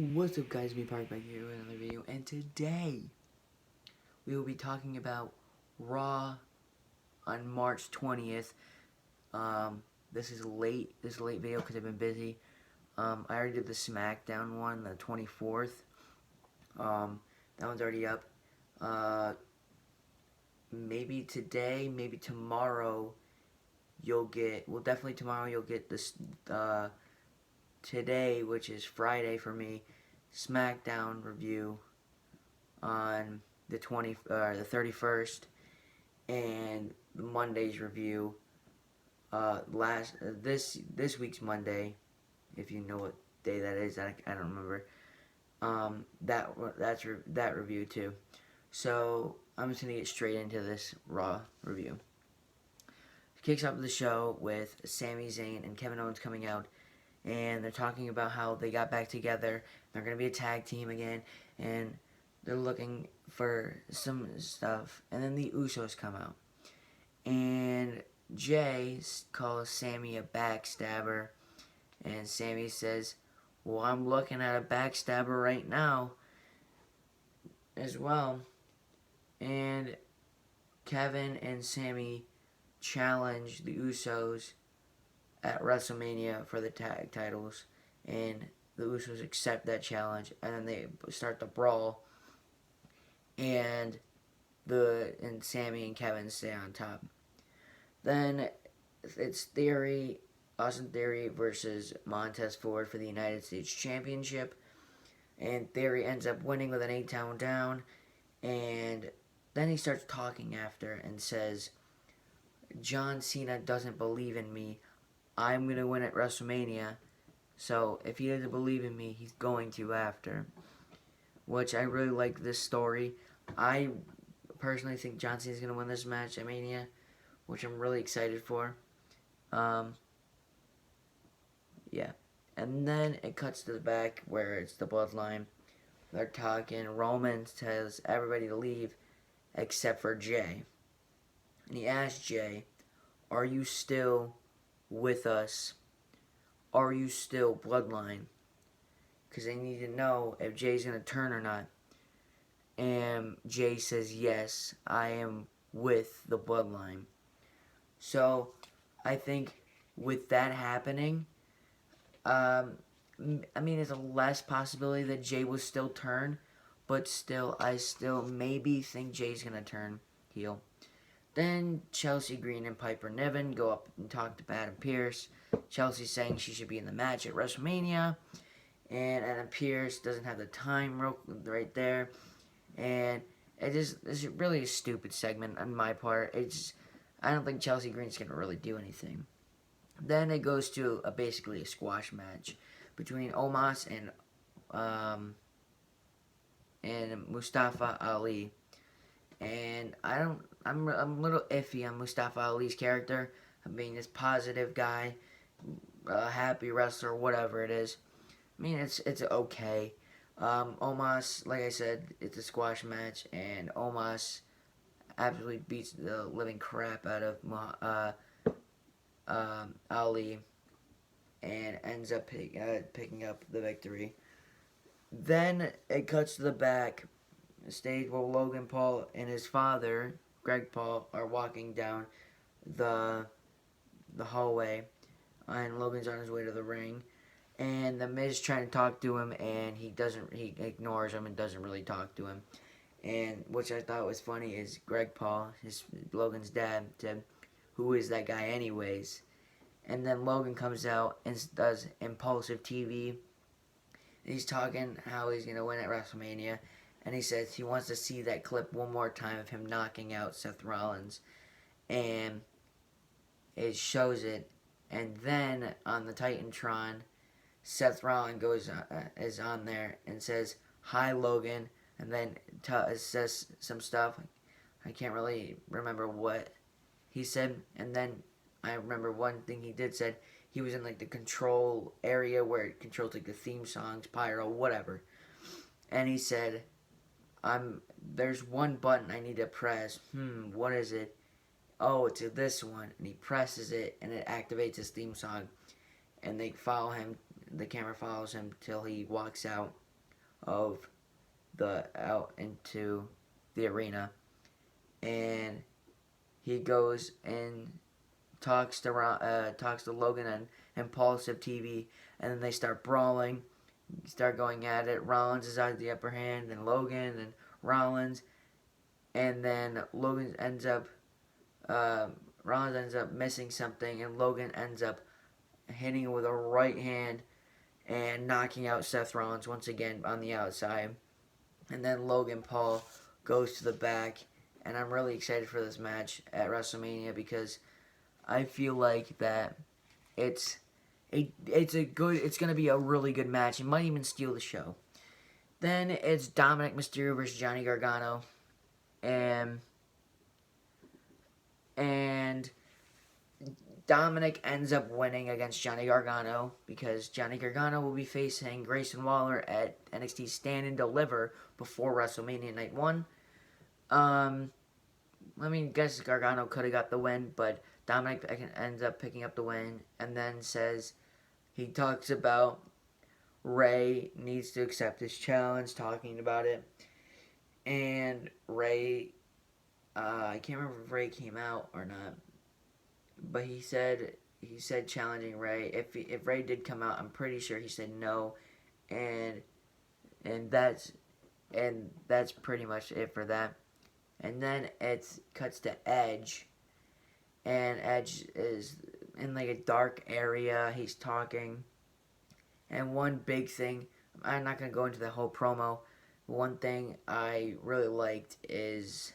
What's up guys, me Park back here with another video, and today we will be talking about Raw on March 20th. This is a late video because I've been busy. I already did the SmackDown one, the 24th. That one's already up. Maybe today, maybe tomorrow definitely tomorrow you'll get this, today, which is Friday for me, SmackDown review on the 31st, and Monday's review this week's Monday, if you know what day that is. I don't remember. That review too. So I'm just gonna get straight into this Raw review. It kicks off the show with Sami Zayn and Kevin Owens coming out, and they're talking about how they got back together. They're going to be a tag team again, and they're looking for some stuff. And then the Usos come out, and Jay calls Sami a backstabber, and Sami says, well, I'm looking at a backstabber right now as well. And Kevin and Sami challenge the Usos at WrestleMania for the tag titles, and the Usos accept that challenge, and then they start the brawl, and Sami and Kevin stay on top. Then it's Austin Theory versus Montez Ford for the United States Championship, and Theory ends up winning with an 8-count down, and then he starts talking after and says, John Cena doesn't believe in me. I'm going to win at WrestleMania, so if he doesn't believe in me, he's going to after. Which I really like this story. I personally think John Cena's going to win this match at Mania, which I'm really excited for. Yeah. And then it cuts to the back where it's the Bloodline. They're talking. Roman tells everybody to leave except for Jay. And he asks Jay, are you still with us? Are you still Bloodline? Because they need to know if Jay's going to turn or not. And Jay says, yes, I am with the Bloodline. So I think with that happening, I mean, there's a less possibility that Jay will still turn, but still, I still maybe think Jay's going to turn heel. Then Chelsea Green and Piper Niven go up and talk to Adam Pearce. Chelsea's saying she should be in the match at WrestleMania, and Adam Pearce doesn't have the time right there, and it's really a stupid segment on my part. I don't think Chelsea Green's gonna really do anything. Then it goes to basically a squash match between Omos and Mustafa Ali. And I'm a little iffy on Mustafa Ali's character. I mean, this positive guy, happy wrestler, whatever it is. I mean, it's okay. Omos, like I said, it's a squash match, and Omos absolutely beats the living crap out of Ali, and ends up picking up the victory. Then it cuts to the back stage where Logan Paul and his father, Greg Paul, are walking down the hallway, and Logan's on his way to the ring, and the Miz trying to talk to him, and he ignores him and doesn't really talk to him. And which I thought was funny is Greg Paul, Logan's dad, said, "Who is that guy anyways?" And then Logan comes out and does Impulsive TV. He's talking how he's gonna win at WrestleMania. And he says he wants to see that clip one more time of him knocking out Seth Rollins. And it shows it. And then on the Titantron, Seth Rollins is on there and says, "Hi, Logan." And then says some stuff. I can't really remember what he said. And then I remember one thing he did said. He was in like the control area where it controls like the theme songs, pyro, whatever. And he said, there's one button I need to press. What is it? Oh, it's this one. And he presses it, and it activates his theme song. And they follow him. The camera follows him till he walks out. of the out into the arena, and he goes and talks to Logan and Impulsive TV, and then they start brawling, start going at it. Rollins is out the upper hand, and Logan and Rollins, and then Rollins ends up missing something, and Logan ends up hitting it with a right hand and knocking out Seth Rollins once again on the outside. And then Logan Paul goes to the back, and I'm really excited for this match at WrestleMania because I feel like that it's gonna be a really good match. It might even steal the show. Then it's Dominic Mysterio versus Johnny Gargano, and Dominic ends up winning against Johnny Gargano because Johnny Gargano will be facing Grayson Waller at NXT Stand and Deliver before WrestleMania Night 1. Guess Gargano could have got the win, but Dominic ends up picking up the win and then he talks about Ray needs to accept his challenge, talking about it. And Ray, I can't remember if Ray came out or not, but he said challenging Ray. If Ray did come out, I'm pretty sure he said no, and that's pretty much it for that. And then it cuts to Edge, and Edge is in like a dark area. He's talking, and one big thing, I'm not gonna go into the whole promo. One thing I really liked is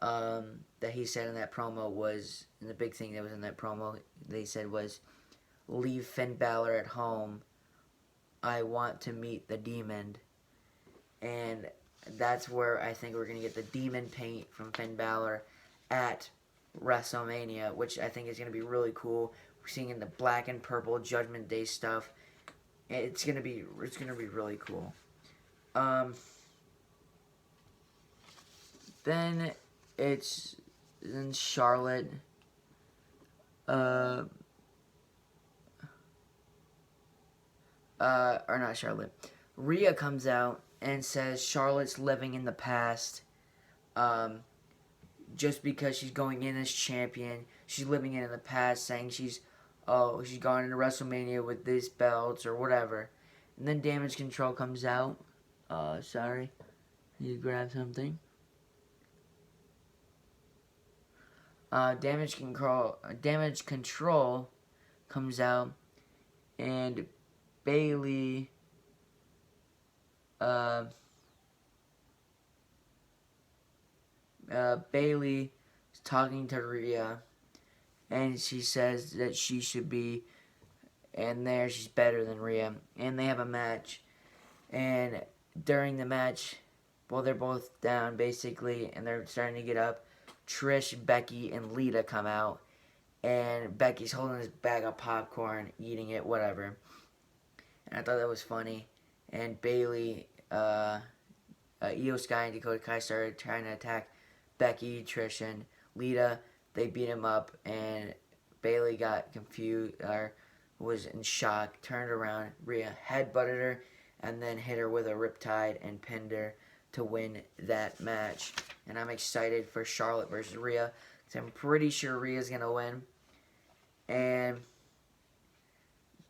that he said in that promo was, and the big thing that was in that promo they said was, leave Finn Balor at home. I want to meet the Demon. And that's where I think we're going to get the Demon paint from Finn Balor at WrestleMania, which I think is going to be really cool. We're seeing in the black and purple Judgment Day stuff. It's going to be really cool. Then it's in Charlotte. Or not Charlotte. Rhea comes out and says Charlotte's living in the past. Just because she's going in as champion, she's living in the past, saying she's gone into WrestleMania with these belts or whatever. And then Damage Control comes out. Sorry, you grab something. Damage Control comes out, and Bayley Bayley is talking to Rhea, and she says that she should be in there. She's better than Rhea, and they have a match. And during the match, well, they're both down basically, and they're starting to get up. Trish, Becky, and Lita come out, and Becky's holding this bag of popcorn, eating it, whatever. And I thought that was funny. And Bayley, Io Sky, and Dakota Kai started trying to attack Becky, Trish, and Lita. They beat him up, and Bayley got confused, or was in shock, turned around. Rhea headbutted her, and then hit her with a riptide and pinned her to win that match. And I'm excited for Charlotte versus Rhea, because I'm pretty sure Rhea's going to win. And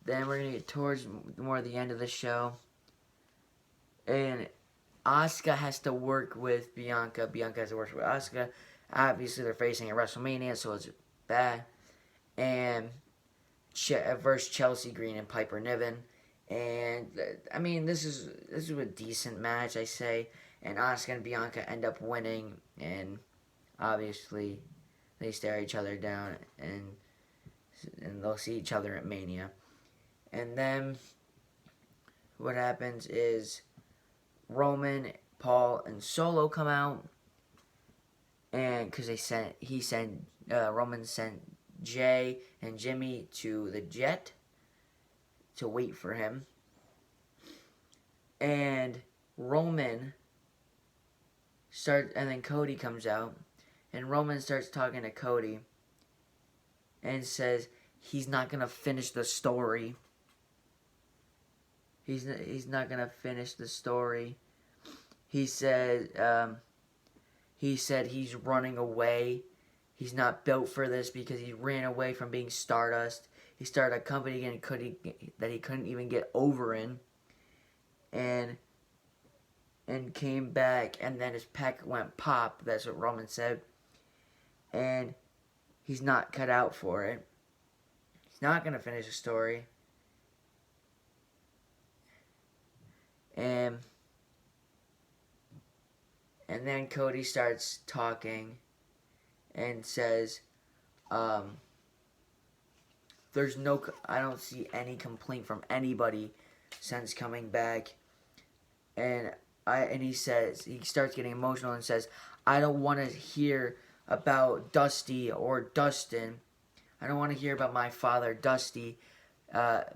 then we're going to get towards more of the end of the show. And Asuka has to work with Bianca. Bianca has to work with Asuka. Obviously, they're facing at WrestleMania, so it's bad. And versus Chelsea Green and Piper Niven. And I mean, this is a decent match, I say. And Asuka and Bianca end up winning, and obviously they stare each other down, and they'll see each other at Mania. And then what happens is Roman, Paul, and Solo come out, and because Roman sent Jay and Jimmy to the jet to wait for him, and then Cody comes out, and Roman starts talking to Cody, and says he's not gonna finish the story. he's not gonna finish the story. He said he's running away. He's not built for this because he ran away from being Stardust. He started a company that he couldn't even get over in, and came back, and then his peck went pop. That's what Roman said, and he's not cut out for it. He's not gonna finish the story, and then Cody starts talking and says, I don't see any complaint from anybody since coming back. And he starts getting emotional and says, I don't want to hear about Dusty or Dustin. I don't want to hear about my father, Dusty,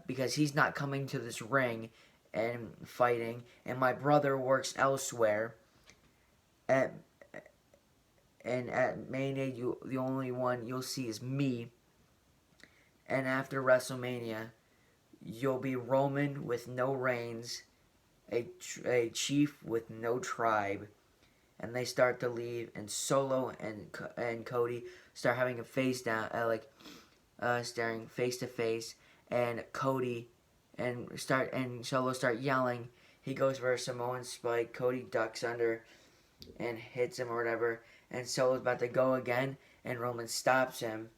because he's not coming to this ring and fighting. And my brother works elsewhere. And at Mania, the only one you'll see is me. And after WrestleMania, you'll be Roman with no reigns, a chief with no tribe, and they start to leave. And Solo and Cody start having a face down, staring face to face. And Cody and Solo start yelling. He goes for a Samoan spike. Cody ducks under and hits him or whatever. And Solo's about to go again, and Roman stops him,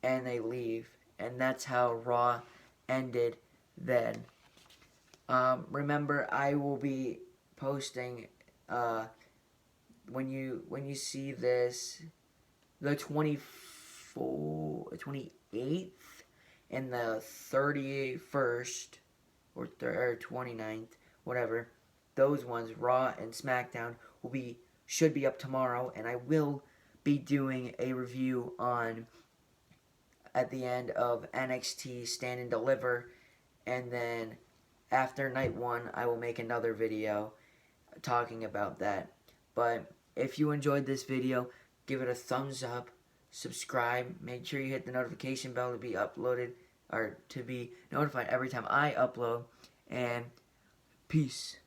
and they leave. And that's how Raw ended then. Remember, I will be posting when you see this, the 28th and the 31st or 29th, whatever. Those ones, Raw and SmackDown, should be up tomorrow, and I will be doing a review on at the end of NXT Stand and Deliver, and then after night 1 I will make another video talking about that. But if you enjoyed this video, give it a thumbs up, subscribe, make sure you hit the notification bell to be uploaded or to be notified every time I upload, and peace.